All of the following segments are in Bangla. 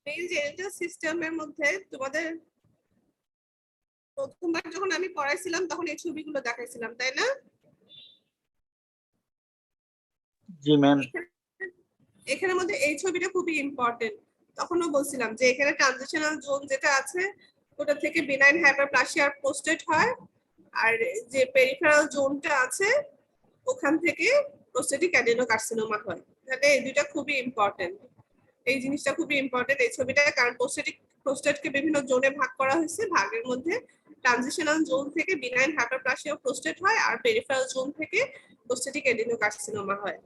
মেইল জেনিটাল সিস্টেমের মধ্যে তোমাদের প্রথমবার যখন আমি পড়াইছিলাম তখন এই ছবিগুলো দেখাইছিলাম, তাই না? জি ম্যাম। এখানের মধ্যে এই ছবিটা খুবই ইম্পর্টেন্ট। তখনও বলছিলাম যে এখানে ট্রানজিশনাল জোন যেটা আছে ওটা থেকে বিনাইন হাইপারপ্লাসিয়া প্রোস্টেট হয়, আর যে পেরিফেরাল জোনটা আছে ওখান থেকে প্রোস্টেটিক অ্যাডেনোকার্সিনোমা হয়। তাহলে এই দুইটা খুবই ইম্পর্টেন্ট, এই জিনিসটা খুবই ইম্পর্টেন্ট এই ছবিটা, কারণ প্রোস্টেটকে বিভিন্ন জোনে ভাগ করা হয়েছে। ভাগের মধ্যে ট্রানজিশনাল জোন থেকে বিনাইন হাইপারপ্লাসিয়া প্রোস্টেট হয়, আর পেরিফেরাল জোন থেকে প্রোস্টেটিক অ্যাডেনোকার্সিনোমা হয়।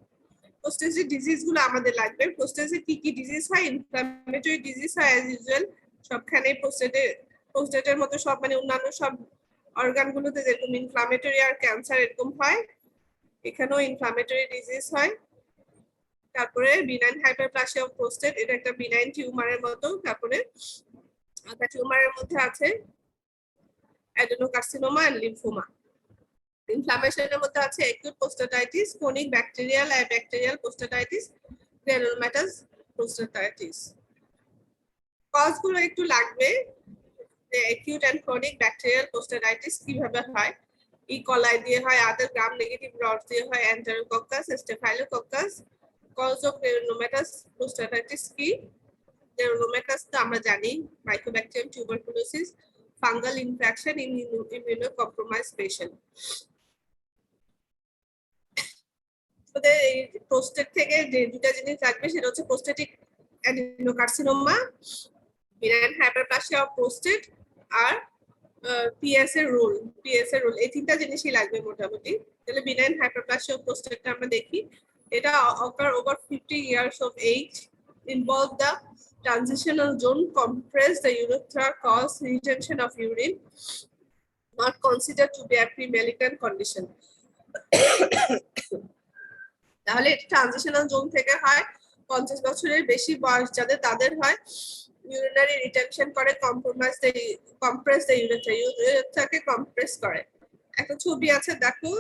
প্রোস্টেটের ডিজিজ গুলো আমাদের লাগবে। প্রোস্টেটে কি কি ডিজিজ হয়? ইনফ্লামেটরি ডিজিজ হয় অ্যাজ ইউজুয়াল সবখানে। প্রোস্টেটের মতো সব মানে অন্যান্য সব অর্গান গুলোতে যেরকম ইনফ্লামেটরি আর ক্যান্সার এরকম হয়, এখানেও ইনফ্লামেটরি ডিজিজ হয়। তারপরে বিনাইন হাইপারপ্লাসিয়া অফ প্রোস্টেট, এটা একটা বিনাইন টিউমারের মতো। তারপরে টিউমারের মধ্যে আছে অ্যাডেনোকার্সিনোমা এন্ড লিম্ফোমা। ইনফ্লামেশনের মধ্যে আছে অ্যাকিউট প্রোস্টাটাইটিস, ক্রনিক ব্যাকটেরিয়াল আর ব্যাকটেরিয়াল প্রোস্টাটাইটিস, গ্রানুলোমাটাস প্রোস্টাটাইটিস। কজগুলো একটু লাগবে যে acute and chronic bacterial prostatitis কিভাবে হয়। ই কলাই দিয়ে হয়, আদার গ্রাম নেগেটিভ রড দিয়ে হয়, enterococcus, staphylococcus. Cause of granulomatous prostatitis কি? গ্রানুলোমাটাস তো আমরা জানি, mycobacterium tuberculosis, fungal infection in immunocompromised patient. ওদের এই প্রোস্টেট থেকে যে দুটা জিনিস লাগবে সেটা হচ্ছে prostatic adenocarcinoma, benign hyperplasia of prostate, আর পিএস এর রোল। এই তিনটা জিনিসই লাগবে মোটামুটি। তাহলে বিনাইন হাইপারপ্লাসিয়া অফ প্রোস্টেটটা আমরা দেখি। এটা occur over 50 years of age, involve the transitional zone, compress the urethra, cause retention of urine, not considered to be a pre-malignant condition. তাহলে এটা ট্রানজিশনাল জোন থেকে হয়। 50 বছরের বেশি বয়স যাদের তাদের হয়। ইউরিনারি রিটেনশন করে, কম্প্রেস দ্য ইউরেথ্রাকে কম্প্রেস করে। একটা ছবি আছে দেখো,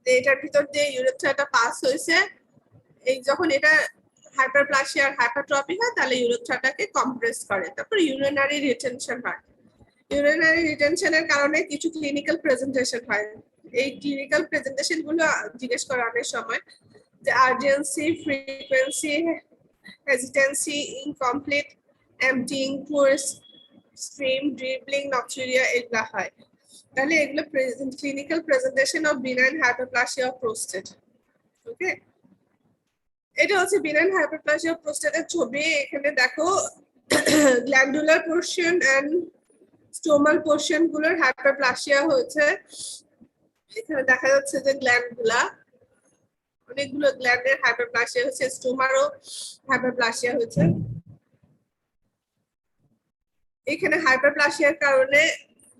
এটার ভিতর দিয়ে ইউরেথ্রাটা পাস হয়েছে। এই যখন এটা হাইপারপ্লাসিয়া আর হাইপারট্রপি হয় তাহলে ইউরেথ্রাটাকে কম্প্রেস করে। তারপর ইউরিনারি রিটেনশন হয়। ইউরিনারি রিটেনশনের কারণে কিছু ক্লিনিক্যাল প্রেজেন্টেশন হয়। এই ক্লিনিক্যাল প্রেজেন্টেশন গুলো জিজ্ঞেস করা অনেক সময়, যে urgency, frequency, hesitancy, incomplete emptying, poor stream, dribbling, nocturia, এগুলা হয়। তাহলে এগুলো clinical presentation of benign hyperplasia of prostate. Okay, এটা হচ্ছে বিনাইন হাইপারপ্লাসিয়া অফ প্রোস্টেটের ছবি। এখানে দেখো glandular portion and stromal portion গুলোর হাইপারপ্লাসিয়া হয়েছে। এখানে দেখা যাচ্ছে যে গ্ল্যান্ড গুলা, অনেকগুলো গ্ল্যান্ডের হাইপারপ্লাসিয়া হচ্ছে, স্টোমারও হাইপারপ্লাসিয়া হচ্ছে। এখানে হাইপারপ্লাসিয়ার কারণে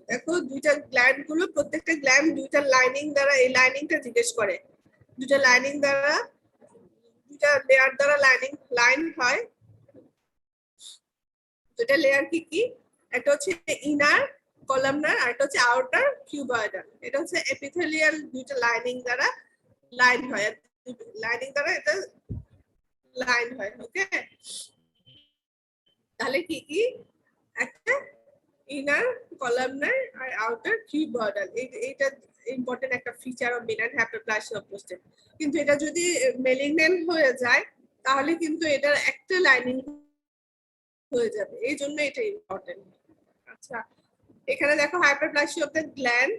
দেখো দুইটা গ্ল্যান্ড গুলো, প্রত্যেকটা গ্ল্যান্ড দুইটা লাইনিং দ্বারা, এই লাইনিংটা জিজ্ঞেস করে, দুইটা লাইনিং দ্বারা, দুইটা লেয়ার দ্বারা লাইন হয়। দুইটা লেয়ার কি কি? একটা হচ্ছে ইনার কলামনার, আর একটা হচ্ছে আউটার কিউবয়েডাল। এটা হচ্ছে এপিথেলিয়াল দুইটা লাইনিং দ্বারা লাইন হয়, লাইনিং দ্বারা এটা লাইন হয়। ওকে, তাহলে কি কি? একটা ইনার কলামনার আর আউটার কিউবয়েডাল। এইটা ইম্পর্টেন্ট একটা feature of benign hyperplasia of prostate. কিন্তু এটা যদি মেলিগন্যান্ট হয়ে যায় তাহলে কিন্তু এটার একটা লাইনিং হয়ে যাবে, এই জন্য এটা ইম্পর্টেন্ট। আচ্ছা, এখানে দেখো hyperplasia of the gland,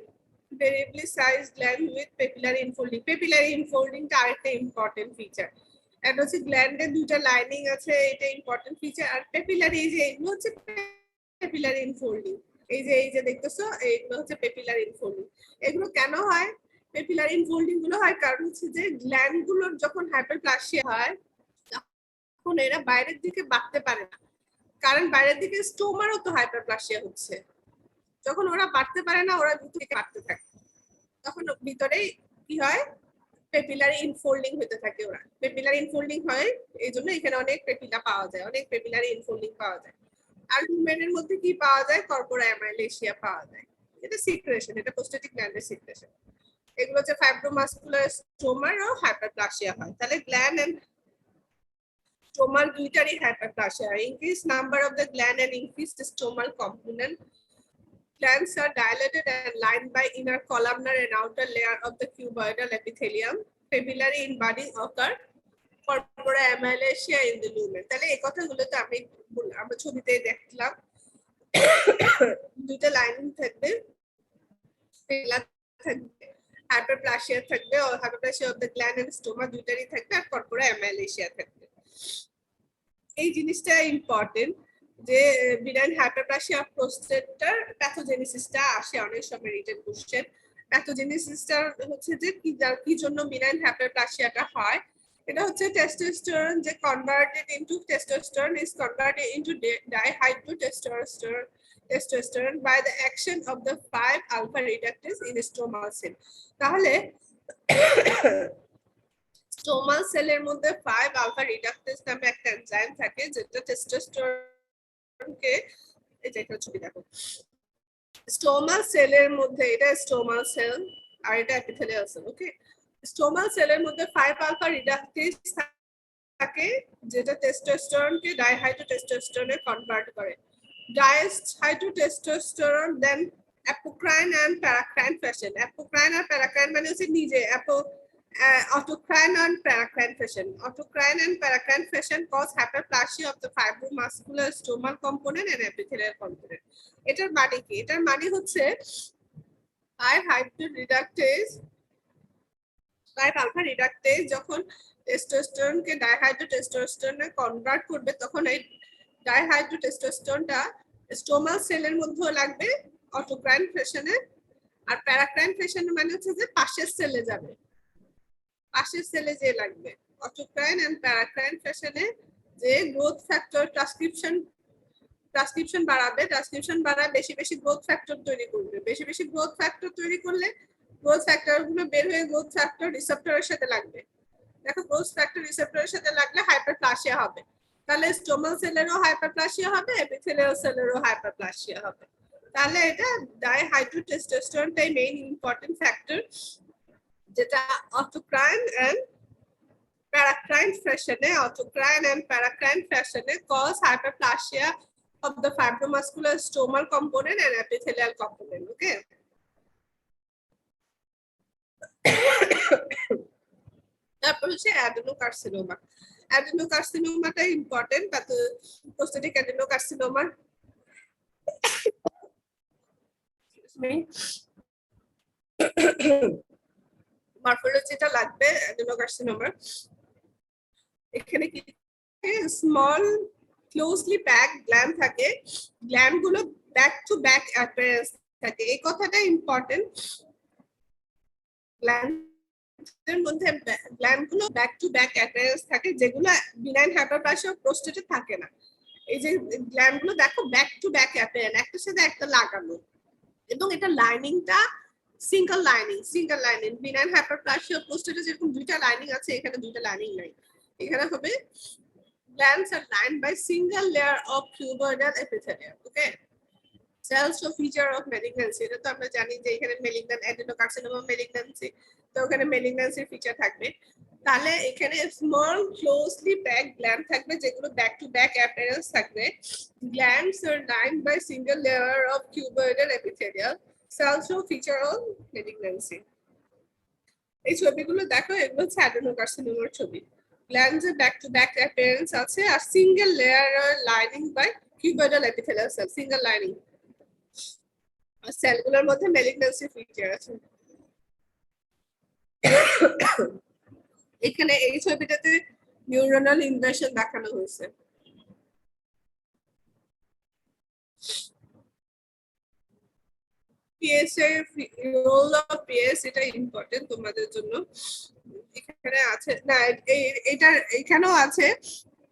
variably size gland with papillary infolding. Papillary ইনফোল্ডিংটা আরেকটা ইম্পর্টেন্ট ফিচার। এটা হচ্ছে গ্ল্যান্ডের দুইটা লাইনিং আছে, এটা ইম্পর্টেন্ট ফিচার। আর পেপিলারি, এই যে এগুলো হচ্ছে পেপিলারি ইনফোল্ডিং, এই যে দেখতেছো এইগুলো হচ্ছে পেপিলারি ইনফোল্ডিং। এগুলো কেন হয়? পেপিলারি ইনফোল্ডিং গুলো হয় কারণ হচ্ছে যে গ্ল্যান্ড গুলোর যখন হাইপারপ্লাসিয়া হয় তখন এরা বাইরের দিকে বাড়তে পারে না, কারণ বাইরের দিকে স্টোমারও তো হাইপারপ্লাসিয়া হচ্ছে। যখন ওরা বাড়তে পারে না, ওরা ভিতরে বাড়তে থাকে, তখন ভিতরেই কি হয়? পেপিলারি ইনফোল্ডিং হতে থাকে। ওরা পেপিলারি ইনফোল্ডিং হয়, এই জন্য এখানে অনেক পেপিলা পাওয়া যায়, অনেক পেপিলারি ইনফোল্ডিং পাওয়া যায়। আর হিউম্যানের মধ্যে কি পাওয়া যায়? কর্পোরা অ্যামাইলেশিয়া পাওয়া যায়। এটা সিক্রেশন, এটা প্রোস্টেটিক গ্ল্যান্ডের সিক্রেশন। এগুলো হচ্ছে ফাইব্রোমাসকুলার স্টোমার ও হাইপারপ্লাসিয়া হয়। তাহলে gland and Stromal glutary hyperplasia, increased number of the gland and increased stromal component. Glands are dilated and lined by inner columnar and outer layer of the cuboidal epithelium. Papillary in budding occur. Corpora amylacia in the lumen. তাহলে এই কথাগুলো তো আমরা ছবিতে দেখলাম। দুটো লাইনিং থাকবে, থাকবে, hyperplasia থাকবে, or hyperplasia of the gland and stoma দুইটারই থাকবে, আর corpora amylacia থাকবে। এই জিনিসটা ইম্পর্টেন্ট যে benign hyperplasia of prostate-টার প্যাথোজেনেসিসটা আসে অনেক সময় রিটেন কোশ্চেন। প্যাথোজেনেসিসটা হচ্ছে যে কি জন্য benign hyperplasia-টা হয়। এটা হচ্ছে testosterone যে converted into testosterone is converted into dihydrotestosterone by the action of the 5 alpha reductase in stromal cell. তাহলে স্টোমাল সেলের মধ্যে 5 আলফা রিডাক্টেজ নামে একটা এনজাইম থাকে যেটা টেস্টোস্টেরনকে, এই যে একটা ছবি দেখো, স্টোমাল সেলের মধ্যে, এটা স্টোমাল সেল আর এটা এপিথেলিয়াল সেল। ওকে, স্টোমাল সেলের মধ্যে 5 আলফা রিডাক্টেজ থাকে যেটা টেস্টোস্টেরনকে ডাইহাইড্রোটেস্টোস্টেরনে কনভার্ট করে। Dihydrotestosterone then apocrine and paracrine fashion. Apocrine আর paracrine মানে হচ্ছে নিজে autocrine and paracrine fashion. Autocrine and paracrine fashion cause hyperplasia of the fibromuscular stromal component and epithelial component. এটার মানে কি? এটার মানে হচ্ছে 5 alpha reductase যখন টেস্টোস্টেরনকে ডাইহাইড্রোটেস্টোস্টেরনে কনভার্ট করবে তখন এই ডাইহাইড্রোটেস্টোস্টেরনটা স্টোমাল সেলের মধ্যেও লাগবে অটোক্রাইন ফ্যাশনে, আর প্যারাক্রাইন ফ্যাশনে মানে হচ্ছে যে পাশের সেলে যাবে, পাশের সেলে যে লাগবে। অটোক্রাইন এন্ড প্যারাক্রাইন ফ্যাশনে যে গ্রোথ ফ্যাক্টর ট্রান্সক্রিপশন বাড়াবে, ট্রান্সক্রিপশন বাড়ায় বেশি বেশি গ্রোথ ফ্যাক্টর তৈরি করবে, বেশি বেশি গ্রোথ ফ্যাক্টর তৈরি করলে গ্রোথ ফ্যাক্টর গুলো বের হয়ে গ্রোথ ফ্যাক্টর রিসেপ্টরের সাথে লাগবে। দেখো গ্রোথ ফ্যাক্টর রিসেপ্টরের সাথে লাগলে হাইপারপ্লাসিয়া হবে। তাহলে স্টোমাল সেলেরও হাইপারপ্লাসিয়া হবে, এপিথেলিয়াল সেলেরও হাইপারপ্লাসিয়া হবে। তাহলে এটা ডাইহাইড্রোটেস্টোস্টেরনটাই মেইন ইম্পর্টেন্ট ফ্যাক্টর যেটা অটোক্রাইন and paracrine fashion cause hyperplasia of the fibromuscular stromal component and epithelial component. Okay. তারপর হচ্ছে অ্যাডেনোকার্সিনোমা। অ্যাডেনোকার্সিনোমাটা ইম্পর্টেন্ট, প্রোস্টেটিক অ্যাডেনোকার্সিনোমা। মরফোলজিটা লাগবে অ্যাডেনোকার্সিনোমার। এখানে কি স্মল ক্লোজলি প্যাকড গ্ল্যান্ড থাকে, গ্ল্যান্ড গুলো ব্যাক টু ব্যাক অ্যাপিয়ারেন্স থাকে। এই কথাটা ইম্পর্টেন্ট। গ্ল্যান্ডের মধ্যে গ্ল্যান্ড গুলো ব্যাক টু ব্যাক অ্যাপিয়ারেন্স থাকে যেগুলো বিনাইন হাইপারপ্লাসিয়া প্রোস্টেটে থাকে না। এই যে গ্ল্যান্ড গুলো দেখো ব্যাক টু ব্যাক অ্যাপিয়ারেন্স, একটার সাথে একটা লাগানো, এবং এটা লাইনিংটা সিঙ্গেল লাইনিং। বিনাইন হাইপারপ্লাসিয়া প্রোস্টেটে যেরকম দুইটা লাইনিং আছে, এখানে দুইটা লাইনিং নাই। এখানে হবে glands are lined by single layer of cuboidal epithelium. Okay, cells show feature of malignancy. এটা তো আমরা জানি যে এখানে malignant adenocarcinoma malignancy, তো ওখানে malignancy ফিচার থাকবে। তাহলে এখানে স্মল ক্লোজলি প্যাকড গ্ল্যান্ড থাকবে যেগুলো ব্যাক টু ব্যাক অ্যাপিয়ারেন্স থাকবে। Glands are lined by single layer of cuboidal epithelium. Cells show feature of malignancy. এই ছবিগুলো দেখো, এগুলো হচ্ছে অ্যাডেনোকার্সিনোমার ছবি। Glands are back to back appearance আছে, আর single layer lining by cuboidal epithelial cell, single lining. আর সেলগুলোর মধ্যে ম্যালিগন্যান্সি ফিচার আছে। এখানে এই ছবিটাতে নিউরনাল ইনভেশন দেখানো হয়েছে। পিএস এর রোল অফ পিএস, এটা ইম্পর্টেন্ট তোমাদের জন্য। এখানে আছে না, এখানেও আছে।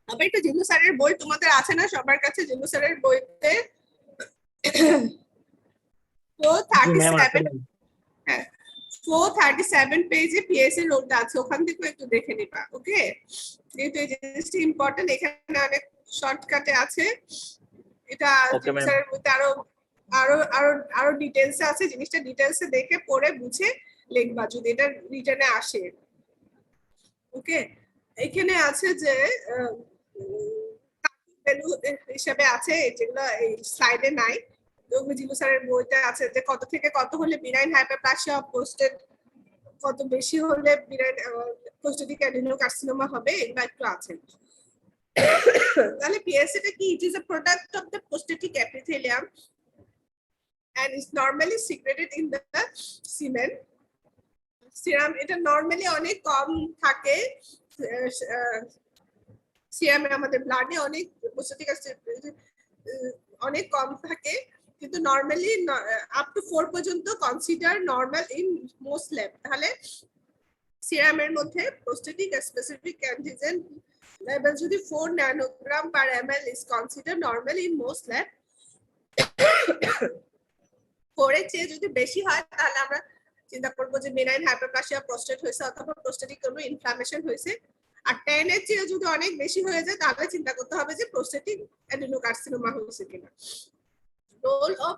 আবার একটা জিল্লু স্যারের বই তোমাদের আছে না সবার কাছে? জিল্লু স্যারের বইতে 437 পেজে পিএস এর রোলটা আছে, ওখান থেকে একটু দেখে নিবা। ওকে, যেহেতু এই জিনিসটা ইম্পর্টেন্ট, এখানে অনেক শর্টকাটে আছে। এটা জিল্লু স্যারের বইতে আরো ডিটেইলসে আছে। জিনিসটা ডিটেইলসে দেখে পড়ে বুঝে লিখবা যদি এটা রিটার্নে আসে। ওকে, এখানে আছে যে ভ্যালু হিসেবে আছে যেগুলো এই স্লাইডে নাই, জিলু স্যারের বইতে আছে যে কত থেকে কত হলে বিনাইন হাইপারপ্লাসিয়া অফ প্রোস্টেট, কত বেশি হলে বিনাইন প্রোস্টেটিক অ্যাডিনোকার্সিনোমা হবে, এগুলো একটু আছে। তাহলে PSA টা কি? It is a product of the prostatic epithelium and is normally secreted in the semen. Serum এটা নরমালি অনেক কম থাকে সিরামে, আমাদের ব্লাডে অনেক প্রোস্টেটিক অ্যাসিড অনেক কম থাকে, কিন্তু নরমালি আপ টু 4 পর্যন্ত consider normal in most lab. তাহলে সিরামের মধ্যে প্রোস্টেটিক স্পেসিফিক অ্যান্টিজেন level যদি 4 nanogram per ml is considered normal in most lab, 4 এর চেয়ে যদি বেশি হয় তাহলে আমরা চিন্তা করব যে বেনাইন হাইপারপ্লাসিয়া প্রোস্টেট হয়েছে অথবা প্রোস্টেটিক কোনো ইনফ্লামেশন হয়েছে। আর 10 এর চেয়ে যদি অনেক বেশি হয়ে যায় তাহলে চিন্তা করতে হবে যে প্রোস্টেটিক অ্যাডিনোকার্সিনোমা হয়েছে কিনা। Role of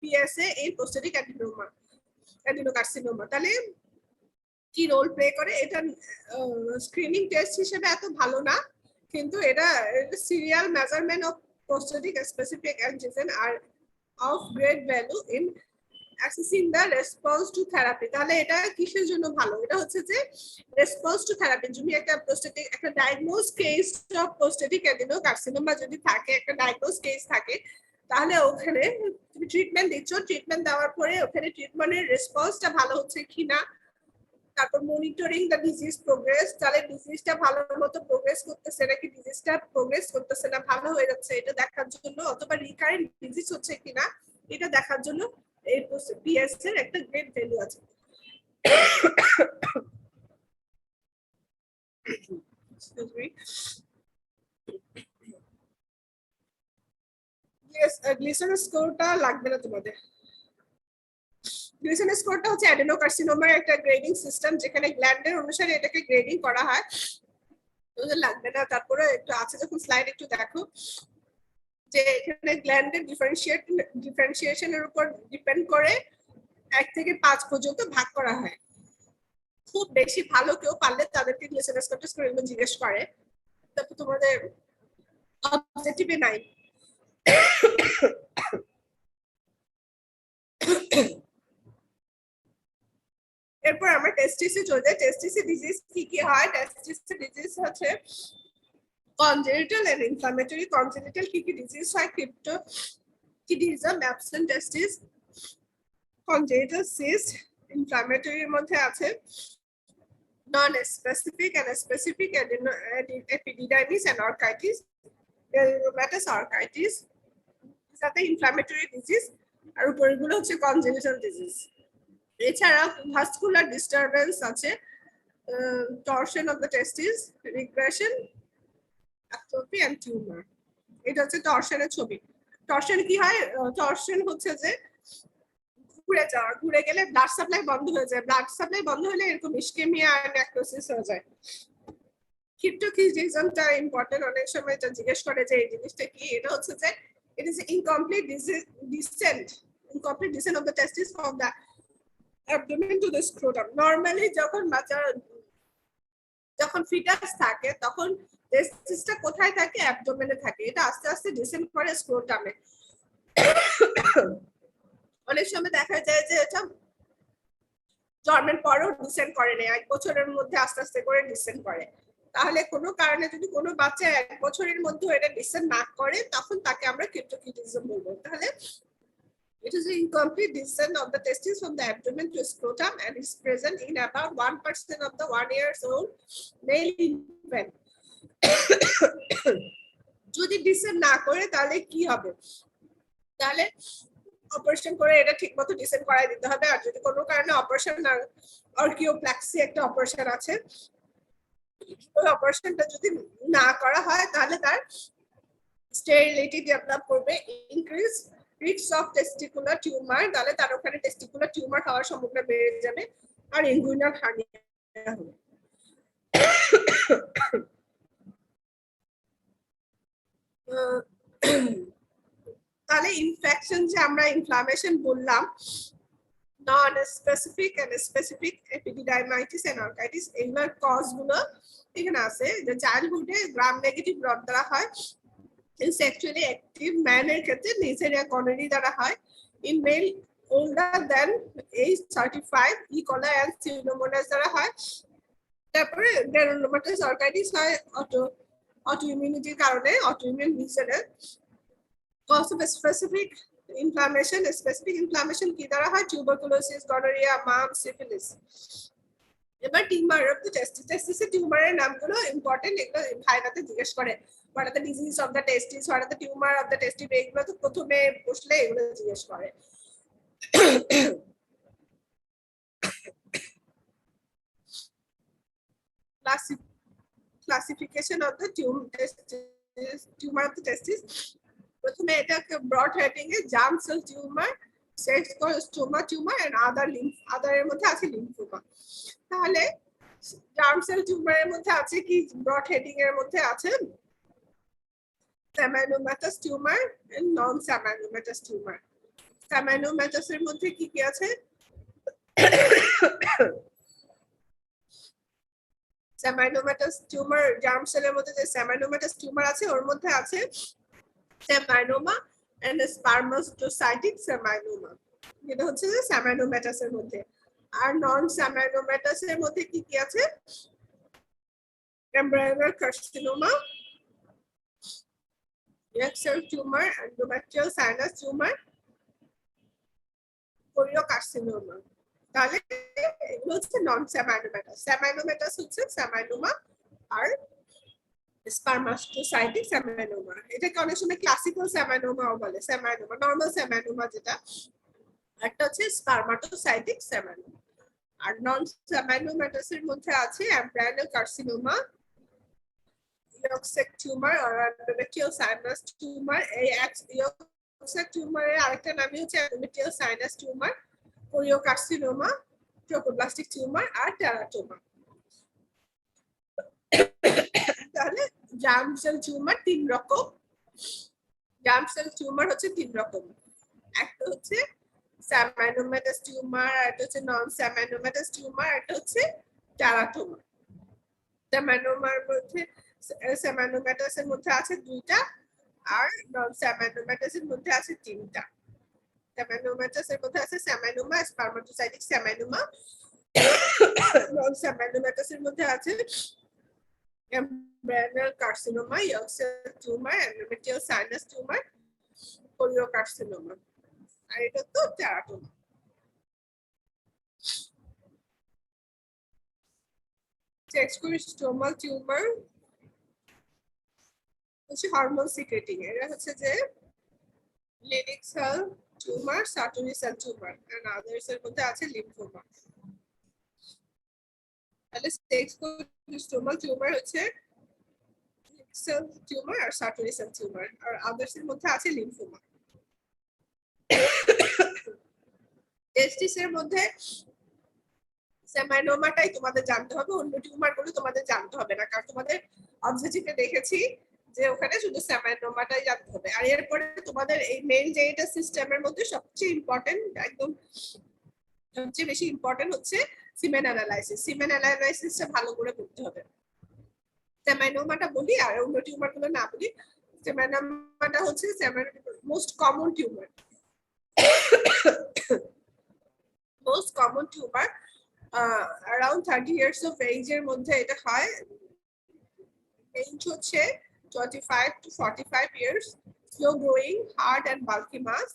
PSA in prostatic adenocarcinoma, তাহলে কি রোল প্লে করে? এটা স্ক্রিনিং টেস্ট হিসেবে এত ভালো না, কিন্তু এটা serial measurement of prostatic specific antigen are of great value in assessing the response to therapy. তাহলে এটা কিসের জন্য ভালো? এটা হচ্ছে যে রেসপন্স টু থেরাপি। যদি একটা প্রোস্টেটিক একটা diagnose case of prostatic adenocarcinoma যদি থাকে, একটা ডায়াগনোজ কেস থাকে, তাহলে ওখানে তুমি ট্রিটমেন্ট দিচ্ছ, ট্রিটমেন্ট দেওয়ার পরে ওখানে ট্রিটমেন্টের রেসপন্সটা ভালো হচ্ছে কিনা, তারপর মনিটরিং দ্য ডিজিজ প্রোগ্রেস, তাহলে ডিজিজটা ভালো মতো প্রোগ্রেস করতেছে নাকি ডিজিজটা প্রোগ্রেস করতেছে না, ভালো হয়ে যাচ্ছে, এটা দেখার জন্য, অথবা রিকারেন্ট ডিজিজ হচ্ছে কিনা এটা দেখার জন্য এই PSA এর একটা গ্রেট ভ্যালু আছে। গ্লিসারল স্কোরটা লাগবে না তোমাদের। গ্লিসারল স্কোরটা হচ্ছে অ্যাডিনোকার্সিনোমার একটা গ্রেডিং সিস্টেম, যেখানে গ্ল্যান্ডের অনুসারে এটাকে গ্রেডিং করা হয়, ওদের লাগবে না। তারপরে একটু আছে যখন স্লাইড একটু দেখো যে এখানে গ্ল্যান্ডের ডিফারেন্সিয়েশনের উপর ডিপেন্ড করে 1 থেকে 5 পর্যন্ত ভাগ করা হয়। খুব বেশি ভালো কেউ পারলে তাদেরকে গ্লিসারল স্কোর এগুলো জিজ্ঞেস করে, তারপর তোমাদের অবজেক্টিভে নাই। এরপর আমরা টেস্টিসে চলে যাই। টেস্টিসে ডিজিজ কি কি হয়? টেস্টিসে ডিজিজ হচ্ছে congenital and inflammatory. Congenital কি কি ডিজিজ হয়? ক্রিপ্টোকিডিজম, অ্যাবসেন্ট টেস্টিস, congenital cyst, inflammatory এর মধ্যে আছে non-specific and specific epididymis and orchitis, rheumatus orchitis, সাথে ইনফ্লামেটরি ডিজিজ, আর উপরগুলো হচ্ছে congenital ডিজিজ। এছাড়া ভাস্কুলার ডিস্টারবেন্স আছে, torsion of the testis, regression, atrophy and tumor। এটা হচ্ছে টর্শনের ছবি। টর্শন কি হয়? টর্শন হচ্ছে যে ঘুরে যাওয়া, ঘুরে গেলে ব্লাড সাপ্লাই বন্ধ হয়ে যায়, ব্লাড সাপ্লাই বন্ধ হলে এরকম ইসকেমিয়া আর নেক্রোসিস হয়ে যায়। ক্রিপ্টোকিডিজমটা ইম্পর্টেন্ট, অনেক সময় এটা জিজ্ঞেস করে যে এই জিনিসটা কি। এটা হচ্ছে যে it is incomplete descent of the testis from the abdomen to the scrotum. Normally যখন ফিটাস থাকে তখন টেস্টিসটা কোথায় থাকে? অ্যাবডোমেনে থাকে। এটা আস্তে আস্তে ডিসেন্ড করে স্ক্রোটামে। অনেক সময় দেখা যায় যে এটা জন্মের পরেও ডিসেন্ড করে না, 1 বছরের মধ্যে আস্তে আস্তে করে ডিসেন্ড করে। তাহলে কোনো কারণে যদি কোনো বাচ্চা 1 বছরের মধ্যে এটা ডিসেন্ড না করে, তখন তাকে আমরা ক্রিপ্টোকিডিজম বলবো। তাহলে it is an incomplete descent of the testis from the abdomen to scrotum and is present in about 1% of the 1 year old male infant. যদি ডিসেন্ড না করে তাহলে কি হবে? তাহলে অপারেশন করে এটা ঠিকমতো ডিসেন্ড করাই দিতে হবে। আর যদি কোনো কারণে অপারেশন না, অর্কিওপ্লাক্সি একটা অপারেশন আছে, ওই অপারেশনটা যদি না করা হয় তাহলে তার স্টেরিলিটি ডেভেলপ করবে, increase risk of testicular tumour, তাহলে তার ওখানে টেস্টিকুলার টিউমার হওয়ার সম্ভাবনা বেড়ে যাবে, আর ইনগুইনাল হার্নিয়া হবে। তাহলে ইনফেকশন যে আমরা ইনফ্লামেশন বললাম, non-specific and specific epididymitis and orchitis এগুলোর কজ গুলো এখানে আছে যে চাইল্ডহুডে গ্রাম নেগেটিভ রড দ্বারা হয় সেক্সুয়ালি অ্যাক্টিভ ম্যানের ক্ষেত্রে নেসেরিয়া কলোনি দ্বারা হয় in male older than age 35 E. coli and pseudomonas দ্বারা হয় তারপরে গ্রানুলোমাটাস অর্কাইটিস হয় অটোইমিউনিটির কারণে autoimmune disorder cause of specific inflammation কি দ্বারা হয় টিউবারকুলোসিস গনোরিয়া মাম্পস সিফিলিস এবার টিউমার অফ দ্য টেস্টিসের টিউমারের নামগুলো ইম্পর্টেন্ট এগুলো ভাইরাতে জিজ্ঞেস করে what are the disease of the testis what are the tumor of the testis এগুলো তো প্রথমে বসলে এগুলো জিজ্ঞেস করে classification of the tumor of the testis প্রথমে এটাকে ব্রড হেডিং এ germ cell tumour sex stroma tumour and other এর মধ্যে আছে লিম্ফোমা তাহলে জার্ম সেল টিউমারের মধ্যে আছে কি ব্রড হেডিং এর মধ্যে আছে Seminomatous tumor and non-seminomatous tumor. Seminomatous এর মধ্যে কি কি আছে? Seminomatous tumor germ cell এর মধ্যে যে seminomatous tumor আছে ওর মধ্যে আছে seminoma and spermatocytic seminoma. এটা হচ্ছে যে seminomatous এর মধ্যে আর non-seminomatous এর মধ্যে কি কি আছে? Embryonal carcinoma Yaxel tumor, endometrial sinus tumor, choriocarcinoma. তাহলে এগুলো হচ্ছে নন সেমাইনোম্যাটাস সেমাইনোম্যাটাস হচ্ছে সেমাইনোমা আর স্পারমাটোসাইটিক সেমাইনোমা এটাকে অনেক সময় ক্লাসিক্যাল সেমাইনোমাও বলে সেমাইনোমা নরমাল সেমাইনোমা যেটা একটা হচ্ছে স্পারমাটোসাইটিক সেমাইনোমা আর নন সেমাইনোম্যাটাসের মধ্যে আছে এমব্রায়োনাল carcinoma yolk sac tumor or endometrial sinus tumor yolk sac tumor এর আরেকটা নাম হচ্ছে endometrial sinus tumor choriocarcinoma trophoblastic tumor আর teratoma তাহলে জার্ম সেল টিউমার তিন রকম জার্ম সেল টিউমার হচ্ছে তিন রকম একটা হচ্ছে সেমাইনোম্যাটাস টিউমার একটা হচ্ছে নন সেমাইনোম্যাটাস টিউমার একটা হচ্ছে teratoma সেমাইনোমার মধ্যে সেমাইনোম্যাটাস এর মধ্যে আছে দুইটা আর নন সেমাইনোম্যাটাস এর মধ্যে আছে তিনটা সেমাইনোম্যাটাস এর মধ্যে আছে সেমাইনোমা স্পারমাটোসাইটিক সেমাইনোমা নন সেমাইনোম্যাটাস এর মধ্যে আছে embryonal carcinoma yolk cell tumor endometrial sinus tumor choriocarcinoma আর এটা তো teratoma sexual tumor হচ্ছে হরমোন সিক্রেটিং এরা হচ্ছে যে লিনিক cell tumour Sertoli cell tumour and others এর মধ্যে আছে লিম্ফোমা তাহলে সেক্সুয়াল টিউমার হচ্ছে সেল টিউমার আর সাটুরি সেল টিউমার আর আদার্স এর মধ্যে আছে লিম্ফোমা টেস্টিস এর মধ্যে সেমাইনোমাটাই তোমাদের জানতে হবে অন্য টিউমার গুলো তোমাদের জানতে হবে না কারণ তোমাদের অবজেক্টিভে দেখেছি যে ওখানে শুধু সেমাইনোমাটাই জানতে হবে আর এরপরে তোমাদের এই মেইন যে এটা সিস্টেমের মধ্যে সবচেয়ে ইম্পর্টেন্ট একদম সবচেয়ে বেশি ইম্পর্টেন্ট হচ্ছে সিমেন অ্যানালাইসিসটা ভালো করে করতে হবে সেমাইনোমাটা বলি আর অন্য টিউমার গুলো না বলি সেমাইনোমাটা হচ্ছে most common tumour most common tumour around 30 years of age এর মধ্যে এটা হয় age হচ্ছে 25 to 45 years slow growing hard and bulky mass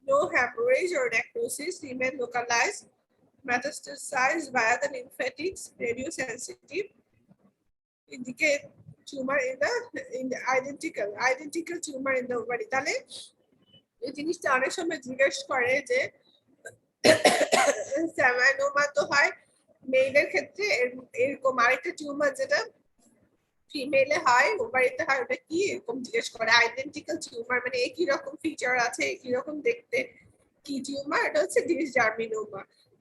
no hemorrhage or necrosis remain localized metastasized via the lymphatics radiosensitive indicate tumor in the identical tumor in the ovary তাহলে এই জিনিসটা অনেক সময় জিজ্ঞেস করে যে সেমাইনোমা তো হয় মেইলের ক্ষেত্রে এরকম আরেকটা টিউমার যেটা ফিমেলে হয় ওভারিতে হয় ওটা কি এরকম জিজ্ঞেস করে আইডেন্টিক্যাল টিউমার মানে একই রকম ফিচার আছে একই রকম দেখতে কি টিউমার এটা হচ্ছে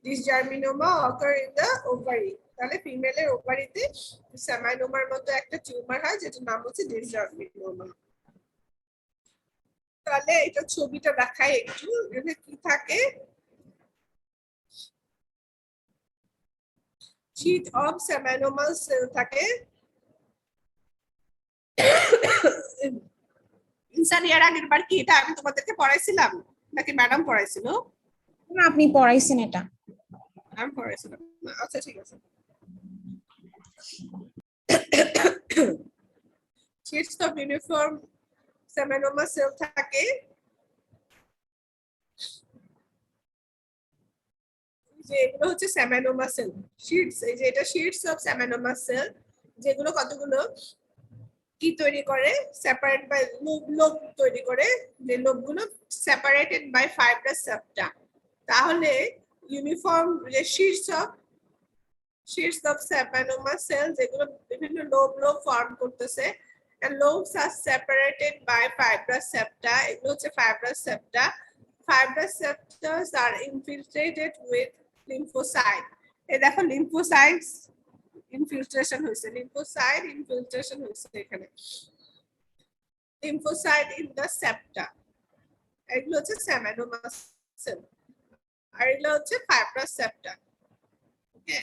ডিসজার্মিনোমা অকার ইন দ্য ওভারি তাহলে ফিমেলের ওভারিতে সেমাইনোমার মতো একটা টিউমার হয় যেটার নাম হচ্ছে ডিসজার্মিনোমা তাহলে এটা ছবিটা দেখায় একটু এখানে কি থাকে শীট অফ সেমানোমাস সেল থাকে ইনসান ইয়ার আগের বার কি এটা আমি তোমাদেরকে পড়াইছিলাম নাকি ম্যাডাম পড়াইছিল? আপনি পড়াইছেন এটা। আমি পড়াইছিলাম, আচ্ছা ঠিক আছে। শীটস অফ ইউনিফর্ম সেমানোমা সেল থাকে যে এগুলো হচ্ছে সেমানোমা সেল শীটস, এই যে এটা শীটস অফ সেমানোমা সেল, যেগুলো কতগুলো কি তৈরি করে, সেপারেট বাই লোব তৈরি করে, যে লোবগুলো সেপারেটেড বাই ফাইব্রাস সেপ্টা। তাহলে ইউনিফর্ম যে শীটস অফ সেমানোমা সেল যেগুলো বিভিন্ন লোব ফর্ম করতেছে, and lobes are separated by fibrous septa, এগুলো হচ্ছে fibrous septa. Fibrous septas are infiltrated with lymphocyte. এই দেখো lymphocytes infiltration হয়েছে, এখানে lymphocyte in the septa, এগুলো হচ্ছে সেমানোমা সেল, আর এগুলো হচ্ছে fibrous septa। ওকে,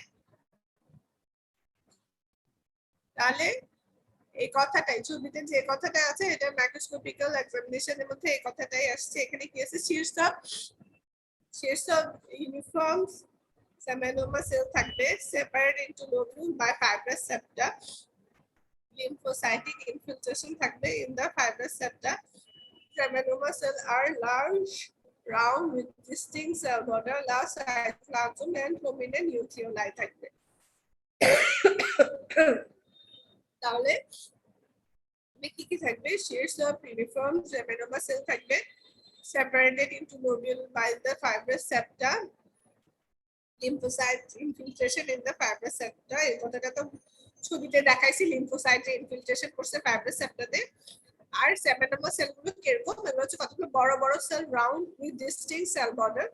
তাহলে এই কথাটাই ছবিতে যে কথাটা আছে এটা মাইক্রোস্কোপিক্যাল এক্সামিনেশনের মধ্যে এই কথাটাই আসছে। এখানে কি আছে, শীর্ষ ইউনিফর্মস সেমানোমা সেল থাকবে separate into lobule by fibrous septa, lymphocytic infiltration থাকবে in the fibrous septa. Seminoma cells are large, round with distinct cell border, large cytoplasm and prominent nucleoli থাকবে। তাহলে কি কি থাকবে, sheets of uniform seminoma cell থাকবে separated into lobule by the fibrous septa, lymphocyte infiltration in the fibrous septa, এই কথাটা তো ছবিতে দেখাইছি, লিম্ফোসাইট ইনফিল্ট্রেশন করছে ফাইব্রাস সেপ্টাতে। আর সেমানোমা সেলগুলো কিরকম, এগুলো হচ্ছে কতগুলো বড় বড় cell, round with distinct cell border,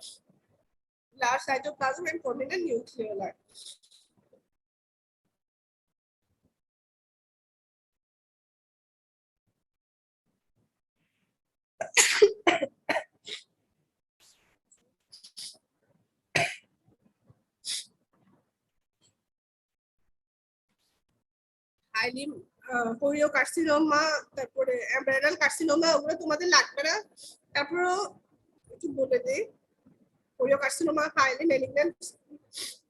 large cytoplasm and prominent nucleoli. Highly choriocarcinoma, তারপরে অ্যাড্রেনাল কার্সিনোমা, ওগুলো তোমাদের লাগবে না, তারপরেও একটু বলে দিই। Choriocarcinoma highly malignant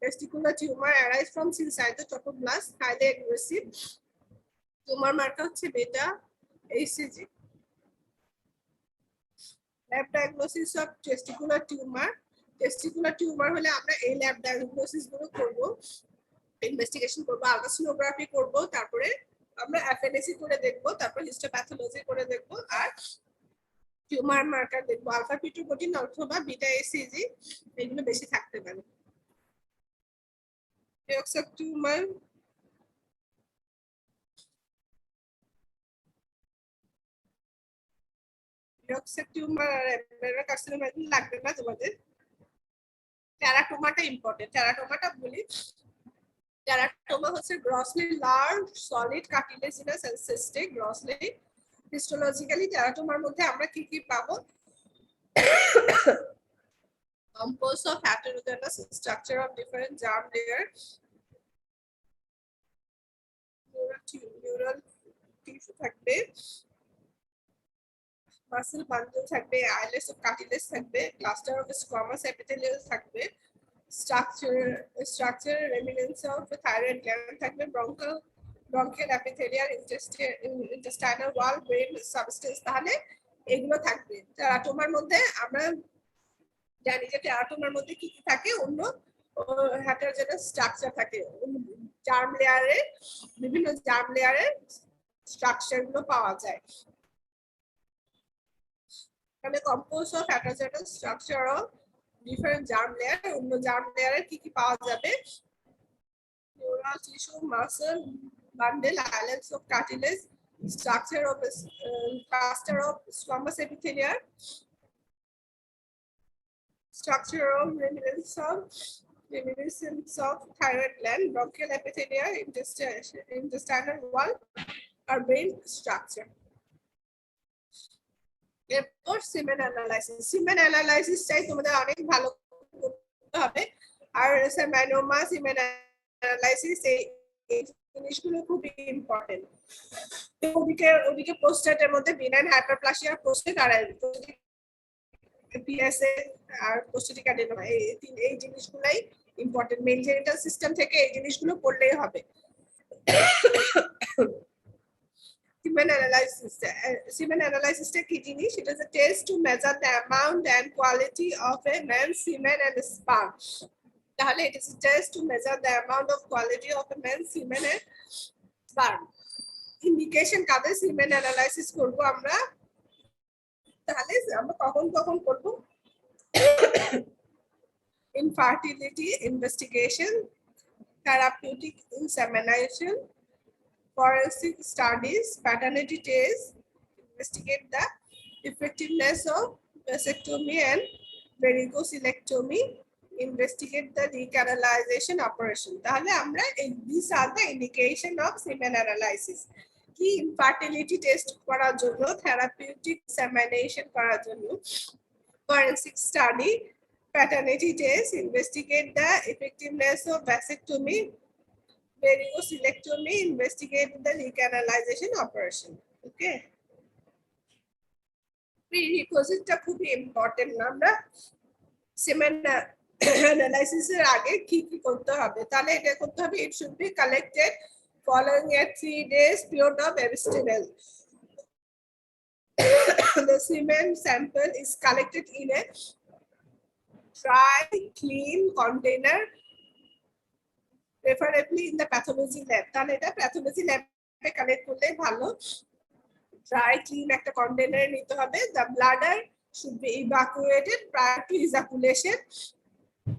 testicular tumor arise from cytotopoblast, highly aggressive. tumor marker হচ্ছে বেটা HCG. lab diagnosis of testicular tumor হলে আমরা এই lab diagnosis গুলো করব, ইনভেস্টিগেশন করব, আলট্রাসোনোগ্রাফি করব, তারপরে আমরা FNAC করে দেখব, তারপর হিস্টোপ্যাথোলজি করে দেখব, আর টিউমার মার্কার দেখব, আলফা পিটোপ্রোটিন অথবা বিটা HCG, এগুলো বেশি থাকতে পারে। টিউমার টিউমার আর অ্যাড্রেনাল কার্সিনোমা লাগবে না তোমাদের। টেরাটোমাটা ইম্পর্টেন্ট, টেরাটোমাটা বলি। টেরাটোমা হচ্ছে grossly large solid cartilaginous and cystic, grossly. Histologically টেরাটোমার মধ্যে আমরা কি কি পাবো, composed of heterogeneous structure of different germ layers, neural tissue থাকবে, muscle bundle থাকবে, islets of cartilage থাকবে, cluster of squamous epithelial থাকবে, structure remnants of thyroid gland থাকবে, bronchial epithelial, intestinal wall, brain substance, তাহলে এগুলো থাকবে। টেরাটোমার মধ্যে আমরা জানি যে টেরাটোমার মধ্যে কি কি থাকে, অন্য হেটারোজেনাস স্ট্রাকচার থাকে, জার্ম লেয়ারে, বিভিন্ন জার্ম লেয়ারে স্ট্রাকচার গুলো পাওয়া যায়। তাহলে compose of heterogeneous structure of different germ layer, অন্য জার্ম লেয়ারে কি কি পাওয়া যাবে, neural tissue, muscle bundle, islets of cartilage, structure of cluster of squamous epithelial, structure of reminiscence of thyroid gland, bronchial epithelial, intestinal wall, or brain structure. এরপর সিমেন অ্যানালাইসিস চাই তোমাদের অনেক ভালো করতে হবে। আর সেমানোমা সিমেন অ্যানালাইসিস এই জিনিসগুলো খুব ইম্পর্টেন্ট। ওদিকে প্রোস্টেটের মধ্যে বিনাইন হাইপারপ্লাসিয়া, প্রোস্টেট আর পিএসএ আর প্রোস্টেটিক অ্যাডেনোমা, এই জিনিসগুলাই ইম্পর্টেন্ট। মেল জেনিটাল সিস্টেম থেকে এই জিনিসগুলো পড়লেই হবে। Semen analysis কি জিনিস? It is a test to measure the amount and quality of a man's semen and sperm. তাহলে it is a test to measure the amount of quality of a man's semen and sperm. Indication কাদের semen analysis করব আমরা? তাহলে আমরা কখন করব? Infertility investigation, therapeutic insemination, forensic studies, paternity tests, investigate the effectiveness of vasectomy and varicocectomy, investigate the recanalization operation. তাহলে আমরা these are the indication of semen analysis. কি infertility test করার জন্য, therapeutic insemination করার জন্য, forensic study, paternity test, investigate the effectiveness of vasectomy, varicocectomy, investigate the recanalization operation. Okay. Prerequisite খুবই ইম্পর্টেন্ট না? আমরা semen analysis এর আগে কি করতে হবে? তাহলে এটা করতে হবে, it should be collected following a 3 days period of abstinence. The semen sample is collected in a dry, clean container, preferably in the pathology lab. তাহলে এটা pathology lab এ কালেক্ট করলে ভালো। ড্রাই ক্লিন একটা কন্টেনার নিতে হবে। The bladder should be evacuated prior to ejaculation.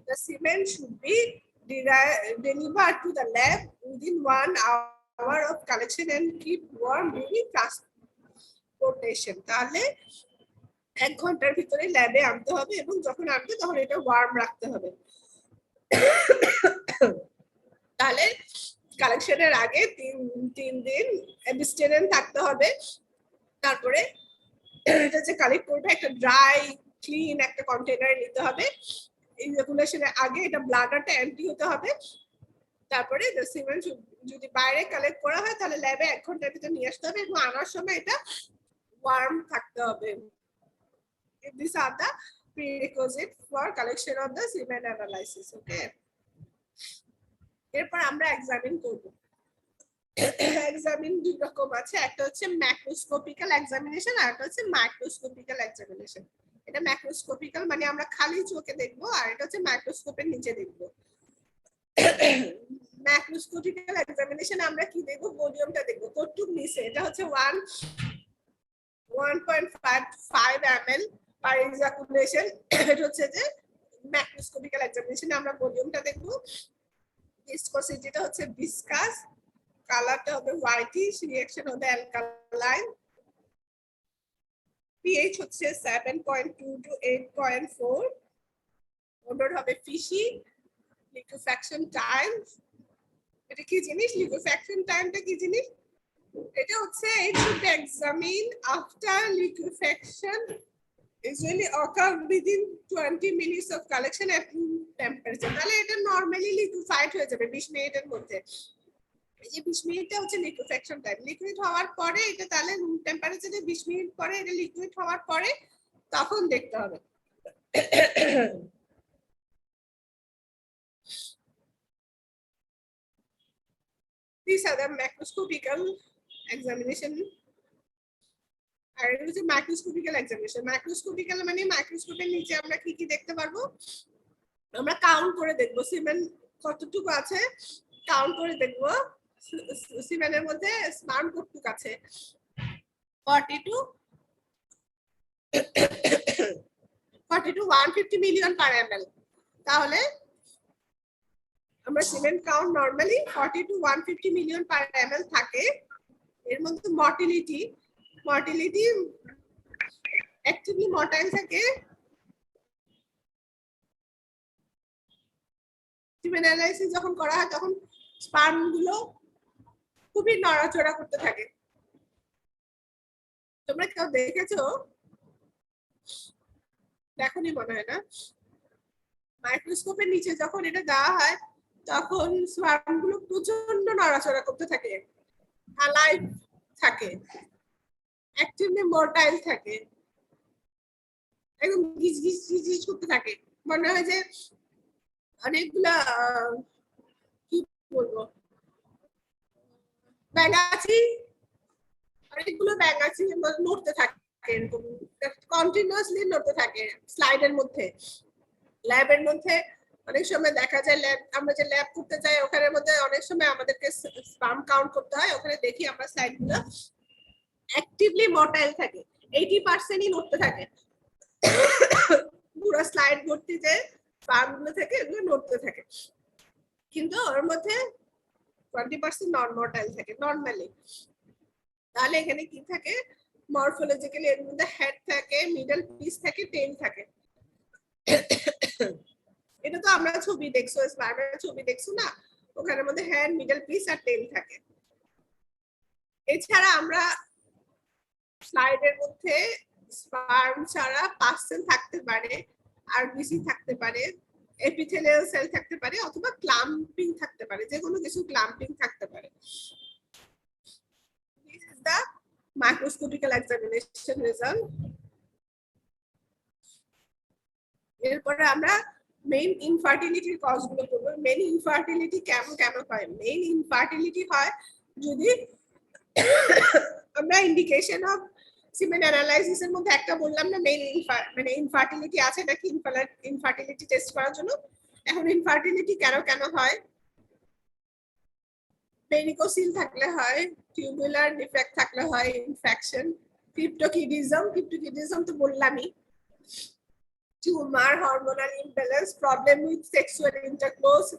The semen should be delivered to the lab within 1 hour of collection and keep warm during transportation. তাহলে 1 ঘন্টার ভিতরে ল্যাবে আনতে হবে এবং যখন আনবে তখন এটা ওয়ার্ম রাখতে হবে। তাহলে কালেকশনের আগে 3 দিন অ্যাবস্টেনেন্ট থাকতে হবে। তারপরে এটা যে কালেক্ট করবে একটা ড্রাই ক্লিন একটা কন্টেনার নিতে হবে। ইজাকুলেশনের আগে এটা ব্লাডারটা এমটি হতে হবে। তারপরে সিমেন যদি বাইরে কালেক্ট করা হয় তাহলে ল্যাবে 1 ঘন্টার ভিতরে নিয়ে আসতে হবে এবং আনার সময় এটা ওয়ার্ম থাকতে হবে। These are the prerequisite for collection of the semen analysis. Okay. এরপর আমরা এক্সামিন করব। এক্সামিন দুই রকম আছে, একটা হচ্ছে ম্যাক্রোস্কোপিক্যাল এক্সামিনেশন আর একটা হচ্ছে মাইক্রোস্কোপিক্যাল এক্সামিনেশন। এটা ম্যাক্রোস্কোপিক্যাল মানে আমরা খালি চোখে দেখব, আর এটা হচ্ছে মাইক্রোস্কোপের নিচে দেখব। ম্যাক্রোস্কোপিক্যাল এক্সামিনেশন আমরা কি দেখব? ভলিউমটা দেখব, কতটুকু নিচে। এটা হচ্ছে 1.5 ml per ejaculation। এটা হচ্ছে যে ম্যাক্রোস্কোপিক্যাল এক্সামিনেশনে আমরা ভলিউমটা দেখব। ভিসকোসিটিটা হচ্ছে ভিসকাস, কালারটা হবে হোয়াইটিশ, রিঅ্যাকশন হবে অ্যালকালাইন, পিএইচ হচ্ছে 7.2 to 8.4, ওডর হবে ফিশি, লিকুইফ্যাকশন টাইম। এটা কি জিনিস? লিকুইফ্যাকশন টাইমটা কি জিনিস? এটা হচ্ছে it should be examined after liquefaction, usually occur within 20 minutes of collection at room temperature. তাহলে এটা নরমালি লিকুইফাইড হয়ে যাবে 20 মিনিটের মধ্যে। এই যে 20 মিনিটটা হচ্ছে লিকুইফ্যাকশন টাইম। লিকুইড হওয়ার পরে এটা তাহলে রুম টেম্পারেচারে 20 মিনিট পরে এটা লিকুইড হওয়ার পরে তখন দেখতে হবে। These are the macroscopical examination. আর এটা হচ্ছে মাইক্রোস্কোপিক্যাল এক্সামিনেশন। মাইক্রোস্কোপিক্যাল মানে মাইক্রোস্কোপের নিচে আমরা কি কি দেখতে পারবো? আমরা কাউন্ট করে দেখবো সিমেন কতটুকু আছে, কাউন্ট করে দেখবো সিমেনের মধ্যে স্পার্ম কতটুকু আছে। 40 to 150 মিলিয়ন পার ml। তাহলে আমরা semen count normally 40 to 150 million per ml থাকে। এর মধ্যে মর্টিলিটি অ্যাকচুয়ালি মর্টাইল থাকে। সিমেন অ্যানালাইসিস যখন করা হয় তখন স্পার্ম গুলো খুবই নড়াচড়া করতে থাকে। তোমরা কেউ দেখেছো? দেখোনি মনে হয় না? মাইক্রোস্কোপের নিচে যখন এটা দেওয়া হয় তখন স্পার্ম গুলো প্রচন্ড নড়াচড়া করতে থাকে, অ্যালাইভ থাকে, অ্যাক্টিভলি মোটাইল থাকে, একদম গিজ গিজ গিজ গিজ করতে থাকে। মনে হয় যে অনেকগুলা কি বলবো, ব্যাঙাচি, অনেকগুলো ব্যাঙাচি নড়তে থাকে, এরকম কন্টিনিউয়াসলি নড়তে থাকে স্লাইডের মধ্যে। ল্যাবের মধ্যে অনেক সময় দেখা যায়, ল্যাব আমরা যে ল্যাব করতে যাই ওখানের মধ্যে অনেক সময় আমাদেরকে স্পার্ম কাউন্ট করতে হয়, ওখানে দেখি আমরা স্লাইড গুলো অ্যাক্টিভলি মোটাইল থাকে, 80%ই নড়তে থাকে। পুরো স্লাইড ভর্তি যে স্পার্ম গুলো থাকে এগুলো নড়তে থাকে, কিন্তু ওর মধ্যে 20% নন মোটাইল থাকে নরমালি। তাহলে এখানে কি থাকে, মরফোলজিক্যালি এর মধ্যে হেড থাকে, মিডল পিস থাকে, টেল থাকে। এটা তো আমরা ছবি দেখছো, স্পার্মের ছবি দেখছো না, ওখানের মধ্যে হেড, মিডল পিস আর টেল থাকে। এছাড়া আমরা স্লাইডের মধ্যে স্পার্ম ছাড়া পার্সেল থাকতে পারে, আরবিসি থাকতে পারে, এপিথেলিয়াল সেল থাকতে পারে, অথবা ক্লাম্পিং থাকতে পারে, যে কোনো কিছু ক্লাম্পিং থাকতে পারে। This is the microscopical examination result. এরপরে আমরা মেইন ইনফার্টিলিটির কজ গুলো করবো। মেইন ইনফার্টিলিটি কেমন কেমন হয়? মেইন ইনফার্টিলিটি হয় যদি আমরা ইন্ডিকেশন অফ সিমেন অ্যানালাইসিস এর মধ্যে একটা বললাম না, মেইন মানে ইনফার্টিলিটি আছে নাকি ইনফার্টিলিটি টেস্ট করার জন্য। এখন ইনফার্টিলিটি কেন কেন হয়? ভেরিকোসিল থাকলে হয়, টিউবুলার ডিফেক্ট থাকলে হয়, ইনফেকশন, ক্রিপ্টোকিডিজম তো বললামই, tumor, hormonal imbalance, problem with sexual intercourse,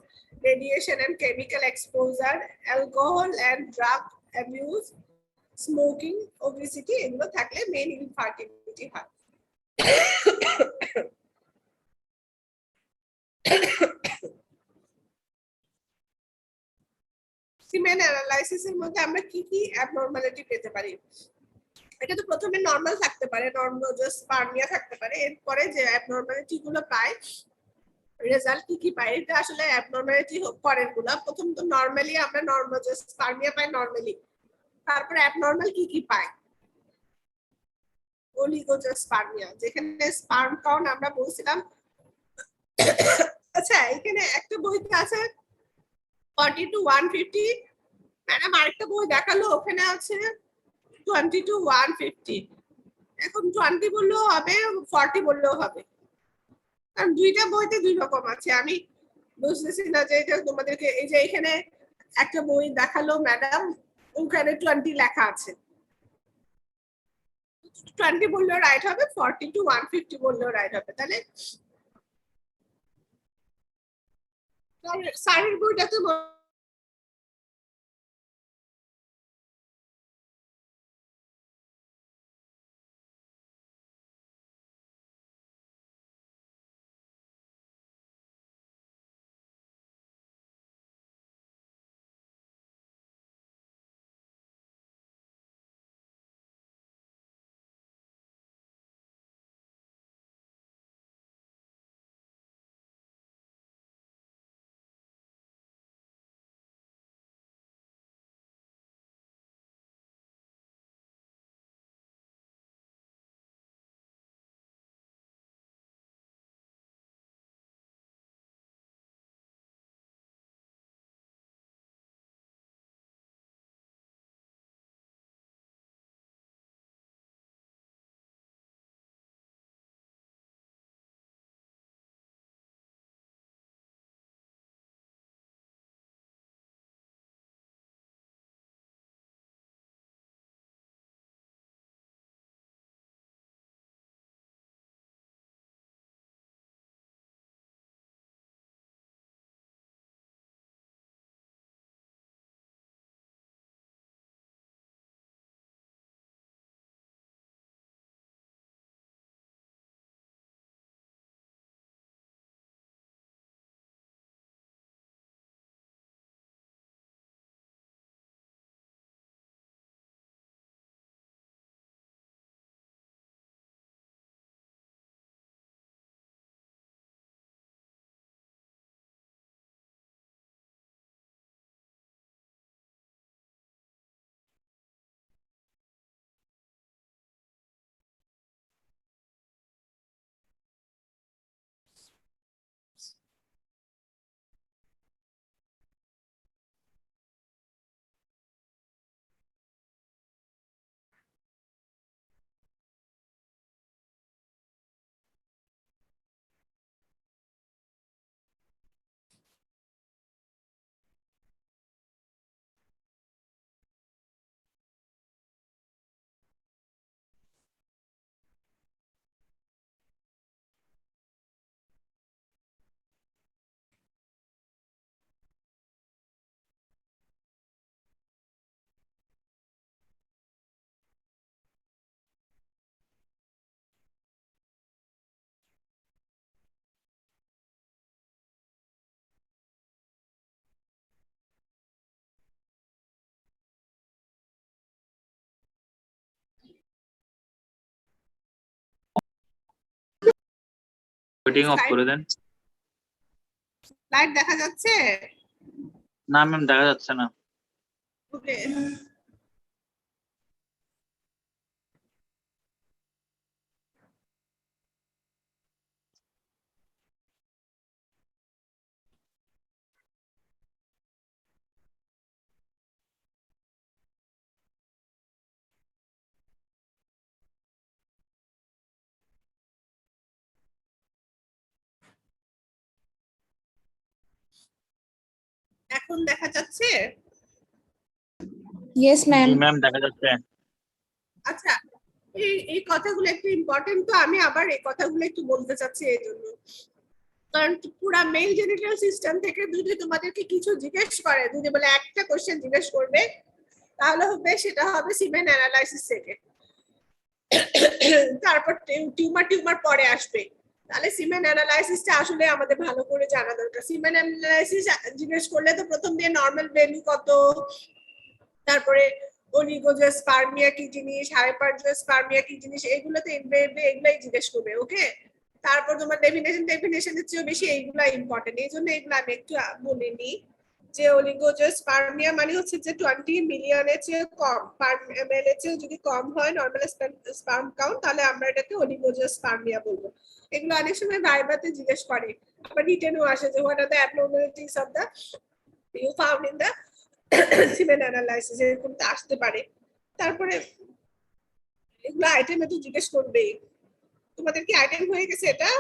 radiation and chemical exposure, alcohol and drug abuse, smoking, obesity, এগুলো থাকলে মেইন ইনফার্টিলিটি হয়। সিমেন অ্যানালাইসিসের মধ্যে আমরা কি কি অ্যাবনরমালিটি পেতে পারি? এটা তো প্রথমে নরমাল থাকতে পারে, নরমাল জাস্ট স্পার্মিয়া থাকতে পারে। এরপরে যে অ্যাবনরমালিটি গুলো পাই, রেজাল্ট কি কি পাই, এটা আসলে অ্যাবনরমালিটি পরের গুলো। প্রথম তো নরমালি আমরা নরমাল জাস্ট স্পার্মিয়া পাই নরমালি, তারপরে অ্যাবনরমাল কি কি পাই, অলিগোস্পার্মিয়া, যেখানে স্পার্ম কাউন্ট আমরা বলছিলাম। আচ্ছা, এখানে একটা বইতে আছে 40 to 150, ম্যাডাম আরেকটা বই দেখালো ওখানে আছে 20 to 150। এখন 20 বললেও হবে, 40 বললেও হবে, কারণ দুইটা বইতে দুই রকম আছে। আমি বুঝতেছি না যে এটা তোমাদেরকে, এই যে এখানে একটা বই দেখালো ম্যাডাম, ওখানে 20 লেখা আছে। 20 বললেও রাইট হবে, 40 to 150 বললেও রাইট হবে। তাহলে স্যারের বইটা তো রেকর্ডিং অফ করে দেন। স্লাইড দেখা যাচ্ছে? না ম্যাম, দেখা যাচ্ছে না। ওকে, এখন দেখা যাচ্ছে? Yes ma'am. জি ম্যাম, দেখা যাচ্ছে। আচ্ছা, এই কথাগুলো একটু ইম্পর্টেন্ট, তো আমি আবার এই কথাগুলো একটু বলতে চাচ্ছি এই জন্য, কারণ পুরা মেল জেনিটাল সিস্টেম থেকে যদি তোমাদেরকে কিছু জিজ্ঞেস করে, যদি বলে একটা কোশ্চেন জিজ্ঞেস করবে, তাহলে হবে সেটা হবে সিমেন অ্যানালাইসিস থেকে। তারপর টিউমার পরে আসবে। তাহলে সিমেন অ্যানালাইসিসটা আসলে আমাদের ভালো করে জানা দরকার। সিমেন অ্যানালাইসিস জিজ্ঞেস করলে তো প্রথম দিয়ে নরমাল ভ্যালু কত, তারপরে অলিগোস্পার্মিয়া কি জিনিস, হাইপারজিওস্পার্মিয়া কি জিনিস, এগুলোতে এগুলাই জিজ্ঞেস করবে। ওকে, তারপর তোমার ডেফিনেশনের চেয়েও বেশি এইগুলা ইম্পর্টেন্ট, এই জন্য এগুলো আমি একটু বলে নিই যে অলিগোস্পার্মিয়া মানে হচ্ছে যে 20 মিলিয়নের চেয়ে কম, পার এমএল এর চেয়ে যদি কম হয় নরমাল স্পার্ম কাউন্ট, তাহলে আমরা এটাকে অলিগোস্পার্মিয়া বলবো। এগুলো অনেক সময় ভাইভাতে জিজ্ঞেস করে, আবার রিটেনও আসে যে what are the abnormalities of the you found in the semen analysis, এরকম আসতে পারে। তারপরে এগুলো আইটেমে তো জিজ্ঞেস করবেই। তোমাদের কি আইটেম হয়ে গেছে? এটা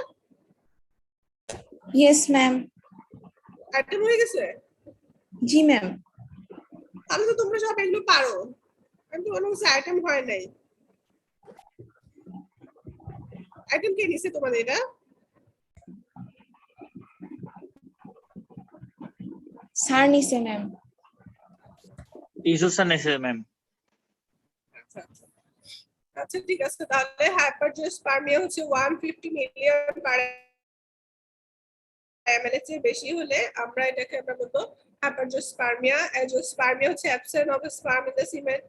ইয়েস ম্যাম। আইটেম হয়ে গেছে? জি ম্যাম। তাহলে তো তোমরা সব এগুলো পারো। আমি তো মনে হচ্ছে আইটেম হয় নাই। আইটেম কে নিছে তোমাদের এটা? স্যার নিছে ম্যাম। ইসু স্যার নেছে ম্যাম। আচ্ছা আচ্ছা আচ্ছা, ঠিক আছে। তাহলে হাইপারজিওস্পার্মিয়া হচ্ছে 150 মিলিয়ন পার এমএল এর চেয়ে বেশি হলে আমরা এটাকে আমরা বলবো হাইপারজিওস্পার্মিয়া। অ্যাজিওস্পার্মিয়া হচ্ছে absence of sperm in the সিমেন।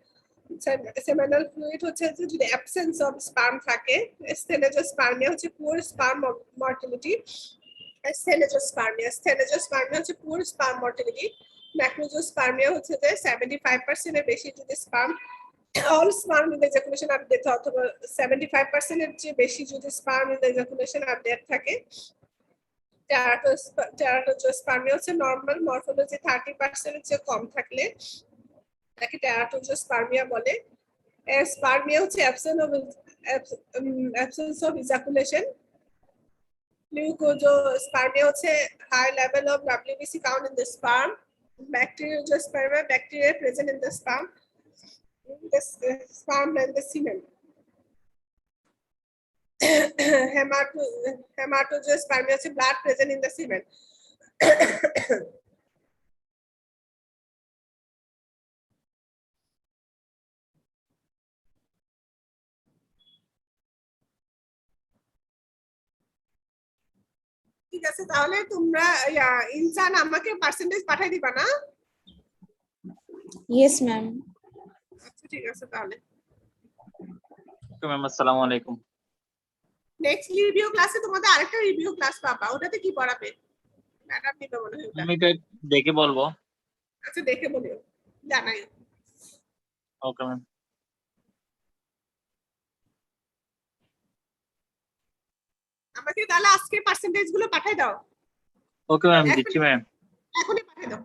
Seminal fluid হচ্ছে যে যদি অ্যাবসেন্স অফ স্পার্ম থাকে। স্টেনোজোস্পার্মিয়া হচ্ছে পুয়ার স্পার্ম মর্টালিটি। স্টেনোজোস্পার্মিয়া হচ্ছে পুয়ার স্পার্ম মর্টালিটি। ম্যাক্রোজোস্পার্মিয়া হচ্ছে যে 75% এর বেশি যদি sperm all sperm in the ejaculation are death, অথবা 75% এর চেয়ে বেশি যদি sperm in the ejaculation are death থাকে। টেরাটোজোস্পার্মিয়া হচ্ছে নরমাল মরফোলজি 30% এর চেয়ে কম থাকলে তাকে টেরাটোজোস্পার্মিয়া বলে। স্পার্মিয়া হচ্ছে অ্যাবসেন্স অফ ইজাকুলেশন। লিউকোজোস্পার্মিয়া হচ্ছে high level of WBC count in the sperm. Bacteriospermia, bacteria present in the sperm, sperm and the semen. Hematospermia হচ্ছে blood present in the semen. ঠিক আছে, তাহলে তোমরা ইনসান আমাকে পার্সেন্টেজ পাঠাই দিবা না? Yes ma'am. আচ্ছা ঠিক আছে। তাহলে ওকে ম্যাম, আসসালামু আলাইকুম। নেক্সট রিভিউ ক্লাসে তোমাদের আরেকটা রিভিউ ক্লাস পাবা, ওটাতে কি পড়াবে ম্যাডাম নিবে মনে হয় ওটা। আমি এটা দেখে বলবো। আচ্ছা দেখে বলিও, জানাই। Okay ma'am. আমাকে তাহলে আজকে পার্সেন্টেজ গুলো পাঠাই দাও। ওকে ম্যাম, দিচ্ছি ম্যাম। এখনই পাঠাই দাও।